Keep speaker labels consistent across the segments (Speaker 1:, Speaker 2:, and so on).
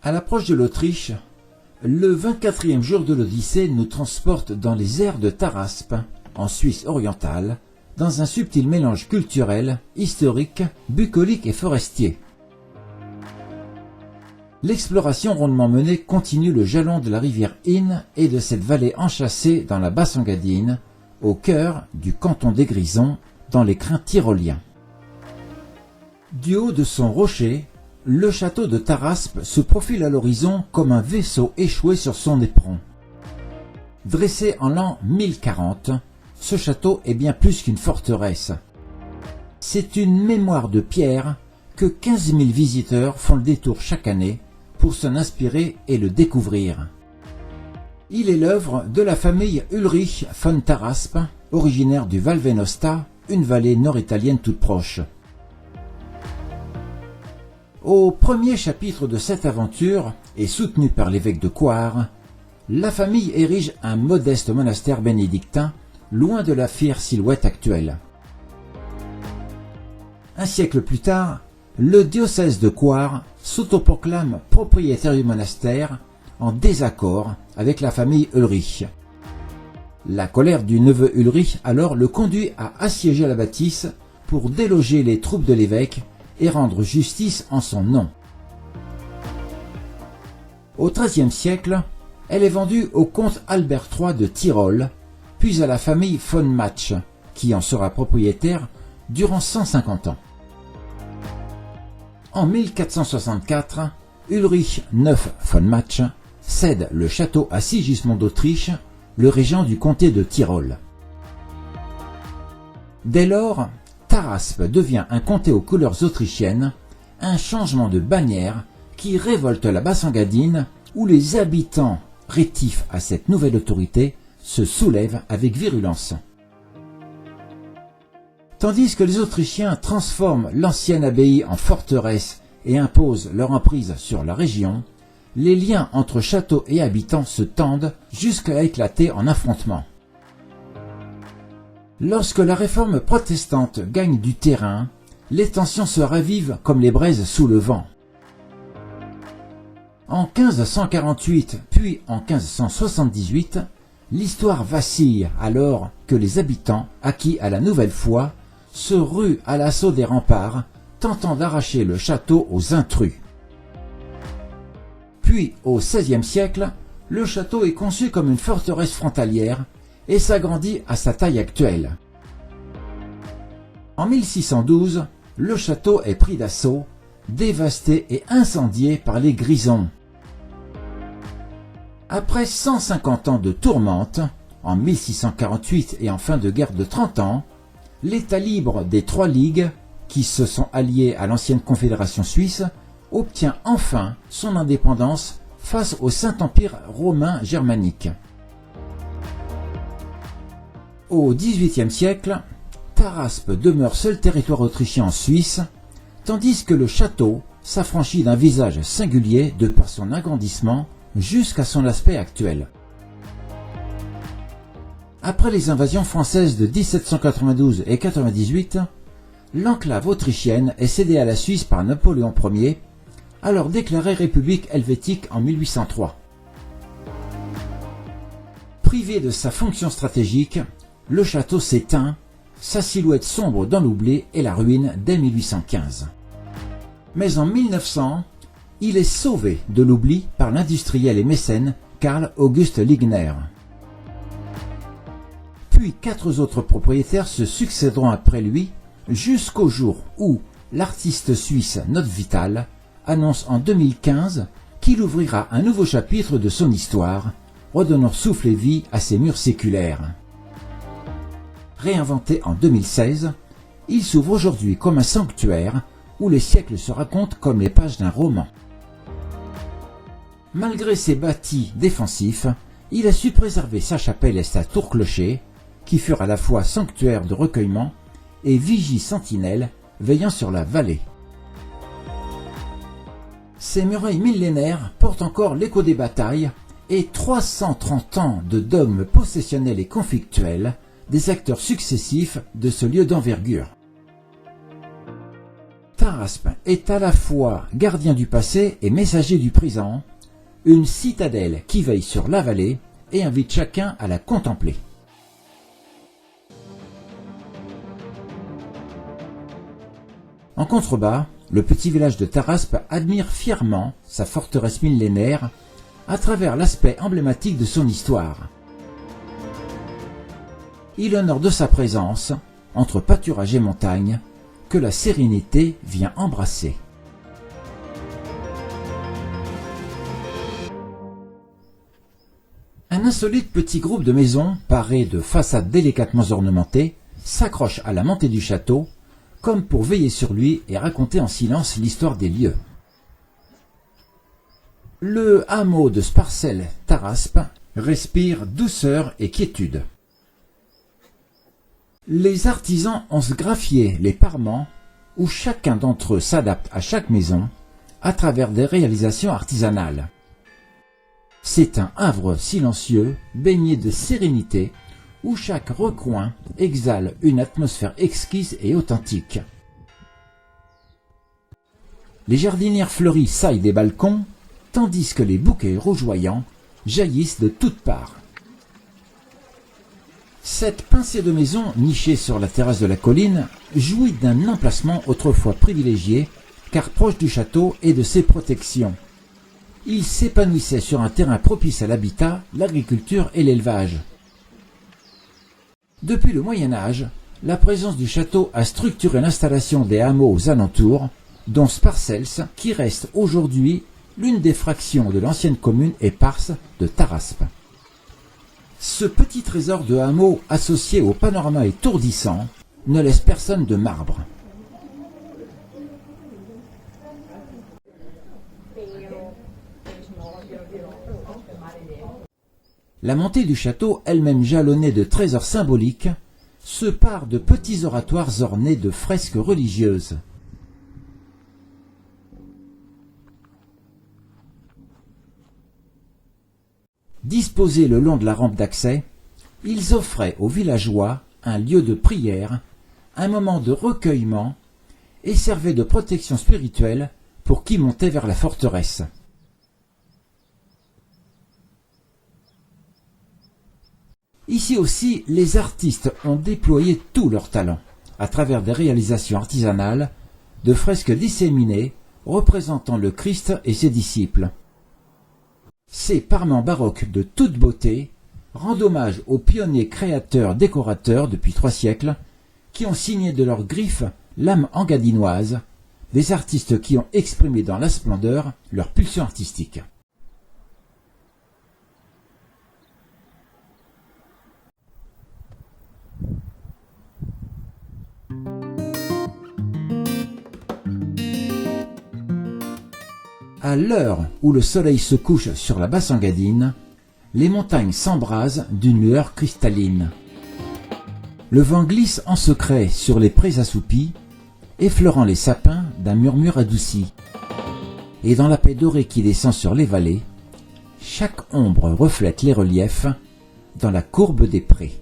Speaker 1: À l'approche de l'Autriche, le 24e jour de l'Odyssée nous transporte dans les airs de Taraspe, en Suisse orientale, dans un subtil mélange culturel, historique, bucolique et forestier. L'exploration rondement menée continue le jalon de la rivière Inn et de cette vallée enchâssée dans la Basse-Engadine, au cœur du canton des Grisons, dans les crins tyroliens. Du haut de son rocher, le château de Taraspe se profile à l'horizon comme un vaisseau échoué sur son éperon. Dressé en l'an 1040, ce château est bien plus qu'une forteresse. C'est une mémoire de pierre que 15 000 visiteurs font le détour chaque année pour s'en inspirer et le découvrir. Il est l'œuvre de la famille Ulrich von Taraspe, originaire du Val Venosta, une vallée nord-italienne toute proche. Au premier chapitre de cette aventure, et soutenu par l'évêque de Coire, la famille érige un modeste monastère bénédictin, loin de la fière silhouette actuelle. Un siècle plus tard, le diocèse de Coire s'autoproclame propriétaire du monastère, en désaccord avec la famille Ulrich. La colère du neveu Ulrich alors le conduit à assiéger la bâtisse pour déloger les troupes de l'évêque et rendre justice en son nom. Au XIIIe siècle, elle est vendue au comte Albert III de Tyrol, puis à la famille von Matsch, qui en sera propriétaire durant 150 ans. En 1464, Ulrich IX von Matsch cède le château à Sigismond d'Autriche, le régent du comté de Tyrol. Dès lors, Taraspe devient un comté aux couleurs autrichiennes, un changement de bannière qui révolte la Basse-Engadine, où les habitants, rétifs à cette nouvelle autorité, se soulèvent avec virulence. Tandis que les Autrichiens transforment l'ancienne abbaye en forteresse et imposent leur emprise sur la région, les liens entre château et habitants se tendent jusqu'à éclater en affrontement. Lorsque la réforme protestante gagne du terrain, les tensions se ravivent comme les braises sous le vent. En 1548 puis en 1578, l'histoire vacille alors que les habitants, acquis à la nouvelle foi, se ruent à l'assaut des remparts, tentant d'arracher le château aux intrus. Puis, au XVIe siècle, le château est conçu comme une forteresse frontalière et s'agrandit à sa taille actuelle. En 1612, le château est pris d'assaut, dévasté et incendié par les Grisons. Après 150 ans de tourmente, en 1648 et en fin de guerre de 30 ans, l'État libre des Trois Ligues, qui se sont alliés à l'ancienne Confédération suisse, obtient enfin son indépendance face au Saint-Empire romain germanique. Au XVIIIe siècle, Taraspe demeure seul territoire autrichien en Suisse, tandis que le château s'affranchit d'un visage singulier de par son agrandissement jusqu'à son aspect actuel. Après les invasions françaises de 1792 et 98, l'enclave autrichienne est cédée à la Suisse par Napoléon Ier, alors déclarée République helvétique en 1803. Privé de sa fonction stratégique, le château s'éteint, sa silhouette sombre dans l'oubli et la ruine dès 1815. Mais en 1900, il est sauvé de l'oubli par l'industriel et mécène Karl August Ligner. Puis 4 autres propriétaires se succéderont après lui, jusqu'au jour où l'artiste suisse Note Vital annonce en 2015 qu'il ouvrira un nouveau chapitre de son histoire, redonnant souffle et vie à ses murs séculaires. Réinventé en 2016, il s'ouvre aujourd'hui comme un sanctuaire où les siècles se racontent comme les pages d'un roman. Malgré ses bâtis défensifs, il a su préserver sa chapelle et sa tour-clocher, qui furent à la fois sanctuaire de recueillement et vigie sentinelle veillant sur la vallée. Ces murailles millénaires portent encore l'écho des batailles et 330 ans de dogmes possessionnels et conflictuels des acteurs successifs de ce lieu d'envergure. Taraspe est à la fois gardien du passé et messager du présent, une citadelle qui veille sur la vallée et invite chacun à la contempler. En contrebas, le petit village de Taraspe admire fièrement sa forteresse millénaire à travers l'aspect emblématique de son histoire. Il honore de sa présence, entre pâturage et montagne, que la sérénité vient embrasser. Un insolite petit groupe de maisons, parées de façades délicatement ornementées, s'accroche à la montée du château, comme pour veiller sur lui et raconter en silence l'histoire des lieux. Le hameau de Sparcelles-Taraspe respire douceur et quiétude. Les artisans ont graffié les parements où chacun d'entre eux s'adapte à chaque maison à travers des réalisations artisanales. C'est un havre silencieux, baigné de sérénité, où chaque recoin exhale une atmosphère exquise et authentique. Les jardinières fleuries saillent des balcons, tandis que les bouquets rougeoyants jaillissent de toutes parts. Cette pincée de maisons nichée sur la terrasse de la colline jouit d'un emplacement autrefois privilégié, car proche du château et de ses protections. Il s'épanouissait sur un terrain propice à l'habitat, l'agriculture et l'élevage. Depuis le Moyen Âge, la présence du château a structuré l'installation des hameaux aux alentours, dont Sparcelles, qui reste aujourd'hui l'une des fractions de l'ancienne commune éparse de Taraspe. Ce petit trésor de hameau associé au panorama étourdissant ne laisse personne de marbre. La montée du château, elle-même jalonnée de trésors symboliques, se pare de petits oratoires ornés de fresques religieuses. Disposés le long de la rampe d'accès, ils offraient aux villageois un lieu de prière, un moment de recueillement et servaient de protection spirituelle pour qui montait vers la forteresse. Ici aussi, les artistes ont déployé tout leur talent, à travers des réalisations artisanales, de fresques disséminées représentant le Christ et ses disciples. Ces parements baroques de toute beauté rendent hommage aux pionniers créateurs-décorateurs depuis 3 siècles, qui ont signé de leurs griffes l'âme engadinoise, des artistes qui ont exprimé dans la splendeur leur pulsion artistique. À l'heure où le soleil se couche sur la Basse-Engadine, les montagnes s'embrasent d'une lueur cristalline. Le vent glisse en secret sur les prés assoupis, effleurant les sapins d'un murmure adouci. Et dans la paix dorée qui descend sur les vallées, chaque ombre reflète les reliefs dans la courbe des prés.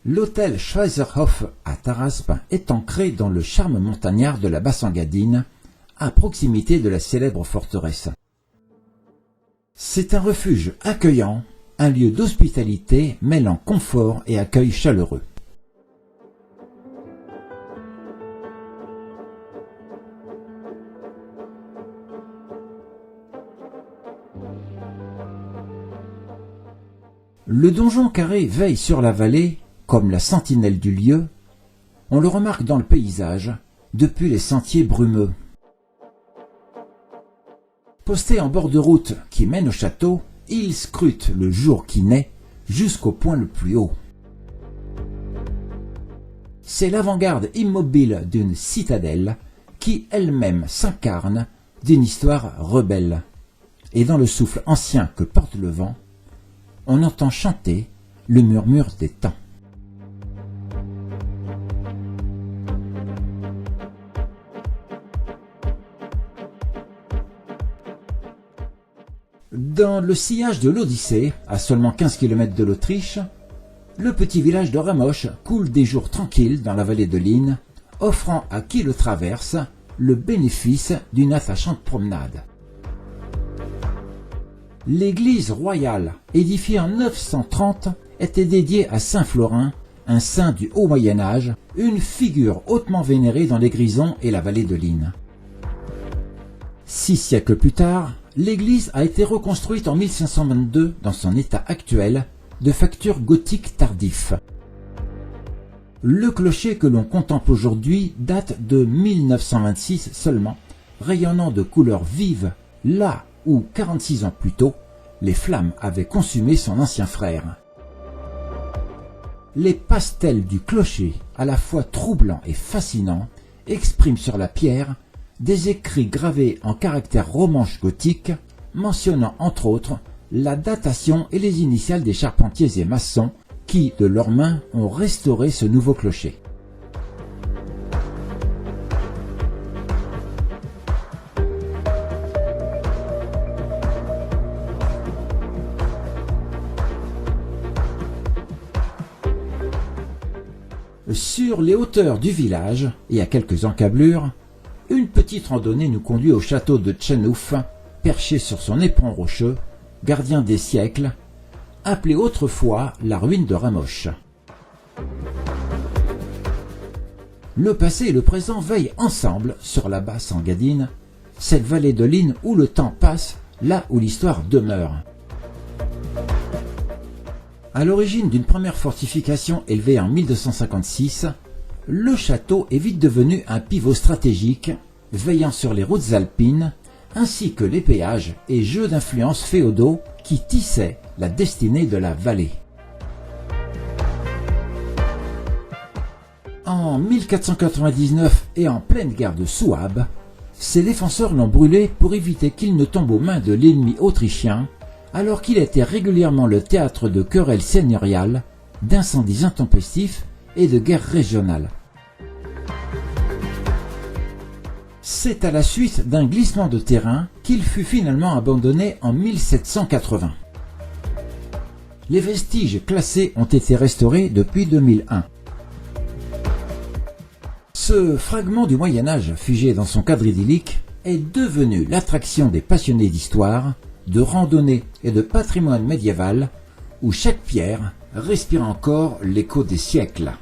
Speaker 1: L'hôtel Schweizerhof à Taraspe est ancré dans le charme montagnard de la Basse-Engadine, à proximité de la célèbre forteresse. C'est un refuge accueillant, un lieu d'hospitalité mêlant confort et accueil chaleureux. Le donjon carré veille sur la vallée comme la sentinelle du lieu. On le remarque dans le paysage, depuis les sentiers brumeux. Posté en bord de route qui mène au château, il scrute le jour qui naît jusqu'au point le plus haut. C'est l'avant-garde immobile d'une citadelle qui elle-même s'incarne d'une histoire rebelle. Et dans le souffle ancien que porte le vent, on entend chanter le murmure des temps. Dans le sillage de l'Odyssée, à seulement 15 km de l'Autriche, le petit village de Ramosch coule des jours tranquilles dans la vallée de l'Inn, offrant à qui le traverse le bénéfice d'une attachante promenade. L'église royale, édifiée en 930, était dédiée à Saint Florin, un saint du haut Moyen-Âge, une figure hautement vénérée dans les Grisons et la vallée de l'Inn. 6 siècles plus tard, l'église a été reconstruite en 1522 dans son état actuel, de facture gothique tardif. Le clocher que l'on contemple aujourd'hui date de 1926 seulement, rayonnant de couleurs vives là où 46 ans plus tôt, les flammes avaient consumé son ancien frère. Les pastels du clocher, à la fois troublants et fascinants, expriment sur la pierre des écrits gravés en caractères romanches gothiques, mentionnant entre autres la datation et les initiales des charpentiers et maçons qui, de leurs mains, ont restauré ce nouveau clocher. Sur les hauteurs du village, et à quelques encablures, une petite randonnée nous conduit au château de Tchenouf, perché sur son éperon rocheux, gardien des siècles, appelé autrefois la ruine de Ramosch. Le passé et le présent veillent ensemble sur la Basse-Engadine, cette vallée de l'Inn où le temps passe, là où l'histoire demeure. À l'origine d'une première fortification élevée en 1256, le château est vite devenu un pivot stratégique, veillant sur les routes alpines, ainsi que les péages et jeux d'influence féodaux qui tissaient la destinée de la vallée. En 1499 et en pleine guerre de Souabe, ses défenseurs l'ont brûlé pour éviter qu'il ne tombe aux mains de l'ennemi autrichien, alors qu'il était régulièrement le théâtre de querelles seigneuriales, d'incendies intempestifs et de guerres régionales. C'est à la suite d'un glissement de terrain qu'il fut finalement abandonné en 1780. Les vestiges classés ont été restaurés depuis 2001. Ce fragment du Moyen-Âge figé dans son cadre idyllique est devenu l'attraction des passionnés d'histoire, de randonnée et de patrimoine médiéval, où chaque pierre respire encore l'écho des siècles.